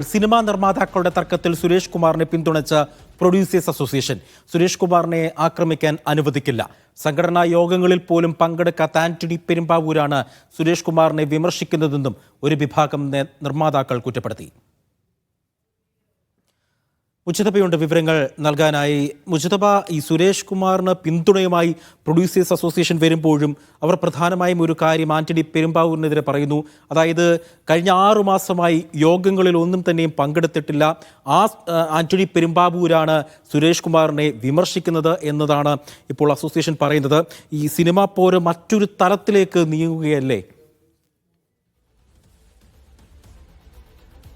Cinema നിർമ്മാതാക്കളുടെ തർക്കത്തിൽ സുരേഷ് കുമാറിനെ പിന്തുണച്ച പ്രൊഡ്യൂസേഴ്സ് അസോസിയേഷൻ സുരേഷ് കുമാറിനെ ആക്രമിക്കാൻ അനുവദിക്കില്ല. സംഘടനാ യോഗങ്ങളിൽ പോലും പങ്കെടുക്കാത്ത ആന്റണി പെരുമ്പാവൂരാണ് സുരേഷ് കുമാറിനെ വിമർശിക്കുന്നതെന്നും ഒരു വിഭാഗം നിർമ്മാതാക്കൾ കുറ്റപ്പെടുത്തി. മുജിതബയുണ്ട് വിവരങ്ങൾ നൽകാനായി. മുജിതബ, ഈ സുരേഷ് കുമാറിന് പിന്തുണയുമായി പ്രൊഡ്യൂസേഴ്സ് അസോസിയേഷൻ വരുമ്പോഴും അവർ പ്രധാനമായും ഒരു കാര്യം ആന്റണി പെരുമ്പാവൂരിനെതിരെ പറയുന്നു. അതായത് കഴിഞ്ഞ 6 മാസമായി യോഗങ്ങളിൽ ഒന്നും തന്നെയും പങ്കെടുത്തിട്ടില്ല. ആന്റണി പെരുമ്പാവൂരാണ് സുരേഷ് കുമാറിനെ വിമർശിക്കുന്നത് എന്നതാണ് ഇപ്പോൾ അസോസിയേഷൻ പറയുന്നത്. ഈ സിനിമാ പോര് മറ്റൊരു തലത്തിലേക്ക് നീങ്ങുകയല്ലേ?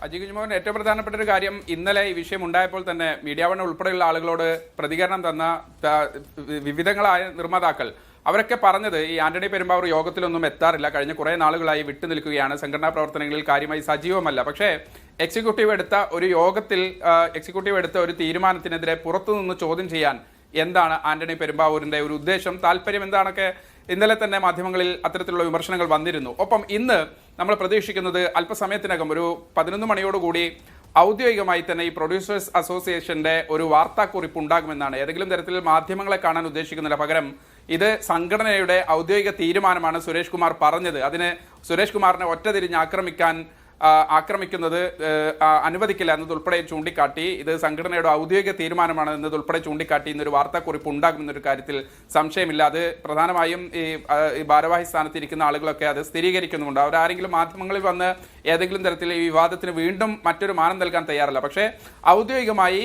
അജി കുഞ്ഞുമോഹൻ, ഏറ്റവും പ്രധാനപ്പെട്ട ഒരു കാര്യം, ഇന്നലെ ഈ വിഷയം ഉണ്ടായപ്പോൾ തന്നെ മീഡിയ വൺ ഉൾപ്പെടെയുള്ള ആളുകളോട് പ്രതികരണം തന്ന വിവിധങ്ങളായ നിർമ്മാതാക്കൾ അവരൊക്കെ പറഞ്ഞത് ഈ ആന്റണി പെരുമ്പാവൂർ യോഗത്തിലൊന്നും എത്താറില്ല, കഴിഞ്ഞ കുറേ നാളുകളായി വിട്ടുനിൽക്കുകയാണ്, സംഘടനാ പ്രവർത്തനങ്ങളിൽ കാര്യമായി സജീവമല്ല. പക്ഷേ എക്സിക്യൂട്ടീവ് എടുത്ത ഒരു തീരുമാനത്തിനെതിരെ പുറത്തുനിന്ന് ചോദ്യം ചെയ്യാൻ എന്താണ് ആന്റണി പെരുമ്പാവൂരിന്റെ ഒരു ഉദ്ദേശം, താല്പര്യം എന്താണൊക്കെ ഇന്നലെ തന്നെ മാധ്യമങ്ങളിൽ അത്തരത്തിലുള്ള വിമർശനങ്ങൾ വന്നിരുന്നു. ഒപ്പം ഇന്ന് നമ്മൾ പ്രതീക്ഷിക്കുന്നത് അല്പസമയത്തിനകം ഒരു 11 മണിയോടുകൂടി ഔദ്യോഗികമായി തന്നെ ഈ പ്രൊഡ്യൂസേഴ്സ് അസോസിയേഷന്റെ ഒരു വാർത്താക്കുറിപ്പ് ഉണ്ടാകുമെന്നാണ്. ഏതെങ്കിലും തരത്തിൽ മാധ്യമങ്ങളെ കാണാൻ ഉദ്ദേശിക്കുന്നില്ല, പകരം ഇത് സംഘടനയുടെ ഔദ്യോഗിക തീരുമാനമാണ് സുരേഷ് കുമാർ പറഞ്ഞത്. അതിന് സുരേഷ് കുമാറിനെ ഒറ്റതിരിഞ്ഞ് ആക്രമിക്കുന്നത് അനുവദിക്കില്ല എന്നതുൾപ്പെടെ ചൂണ്ടിക്കാട്ടി, ഇത് സംഘടനയുടെ ഔദ്യോഗിക തീരുമാനമാണ് എന്നതുൾപ്പെടെ ചൂണ്ടിക്കാട്ടി ഇന്നൊരു വാർത്താക്കുറിപ്പ് ഉണ്ടാകുമെന്നൊരു കാര്യത്തിൽ സംശയമില്ല. അത് പ്രധാനമായും ഈ ഭാരവാഹി സ്ഥാനത്തിരിക്കുന്ന ആളുകളൊക്കെ അത് സ്ഥിരീകരിക്കുന്നുണ്ട്. അവരാരെങ്കിലും മാധ്യമങ്ങളിൽ വന്ന് ഏതെങ്കിലും തരത്തിൽ ഈ വിവാദത്തിന് വീണ്ടും മറ്റൊരു മാനം നൽകാൻ തയ്യാറല്ല. പക്ഷേ ഔദ്യോഗികമായി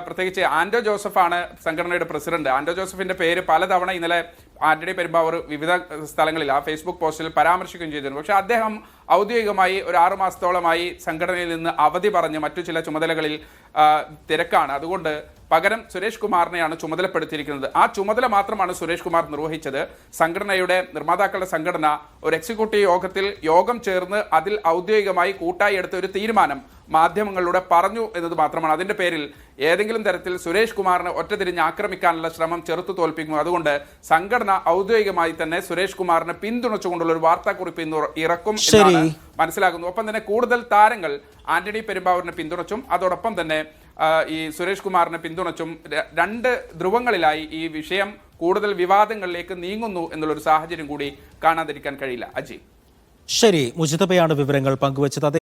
പ്രത്യേകിച്ച് ആന്റോ ജോസഫാണ് സംഘടനയുടെ പ്രസിഡന്റ്. ആന്റോ ജോസഫിന്റെ പേര് പലതവണ ഇന്നലെ ആന്റണി പെരുമ്പാവൂർ വിവിധ സ്ഥലങ്ങളിൽ ആ ഫേസ്ബുക്ക് പോസ്റ്റിൽ പരാമർശിക്കുകയും ചെയ്തിരുന്നു. പക്ഷേ അദ്ദേഹം ഔദ്യോഗികമായി ഒരു 6 മാസത്തോളമായി സംഘടനയിൽ നിന്ന് അവധി പറഞ്ഞ് മറ്റു ചില ചുമതലകളിൽ തിരക്കാണ്. അതുകൊണ്ട് പകരം സുരേഷ് കുമാറിനെയാണ് ചുമതലപ്പെടുത്തിയിരിക്കുന്നത്. ആ ചുമതല മാത്രമാണ് സുരേഷ് കുമാർ നിർവഹിച്ചത്. സംഘടനയുടെ നിർമ്മാതാക്കളുടെ സംഘടന ഒരു എക്സിക്യൂട്ടീവ് യോഗം ചേർന്ന് അതിൽ ഔദ്യോഗികമായി കൂട്ടായി എടുത്ത ഒരു തീരുമാനം മാധ്യമങ്ങളിലൂടെ പറഞ്ഞു എന്നത് മാത്രമാണ്. അതിന്റെ പേരിൽ ഏതെങ്കിലും തരത്തിൽ സുരേഷ് കുമാറിനെ ഒറ്റതിരിഞ്ഞ് ആക്രമിക്കാനുള്ള ശ്രമം ചെറുത്തു തോൽപ്പിക്കുന്നു. അതുകൊണ്ട് സംഘടന ഔദ്യോഗികമായി തന്നെ സുരേഷ് കുമാറിനെ പിന്തുണച്ചുകൊണ്ടുള്ള ഒരു വാർത്താക്കുറിപ്പ് ഇന്ന് ഇറക്കും എന്നാണ് മനസ്സിലാക്കുന്നു. ഒപ്പം തന്നെ കൂടുതൽ താരങ്ങൾ ആന്റണി പെരുമ്പാവൂരിനെ പിന്തുണച്ചും അതോടൊപ്പം തന്നെ ഈ സുരേഷ് കുമാറിനെ പിന്തുണച്ചും 2 ധ്രുവങ്ങളിലായി ഈ വിഷയം കൂടുതൽ വിവാദങ്ങളിലേക്ക് നീങ്ങുന്നു എന്നുള്ളൊരു സാഹചര്യം കൂടി കാണാതിരിക്കാൻ കഴിയില്ല. അജി, ശരി, മുജിതബയാണ് വിവരങ്ങൾ പങ്കുവച്ചത്.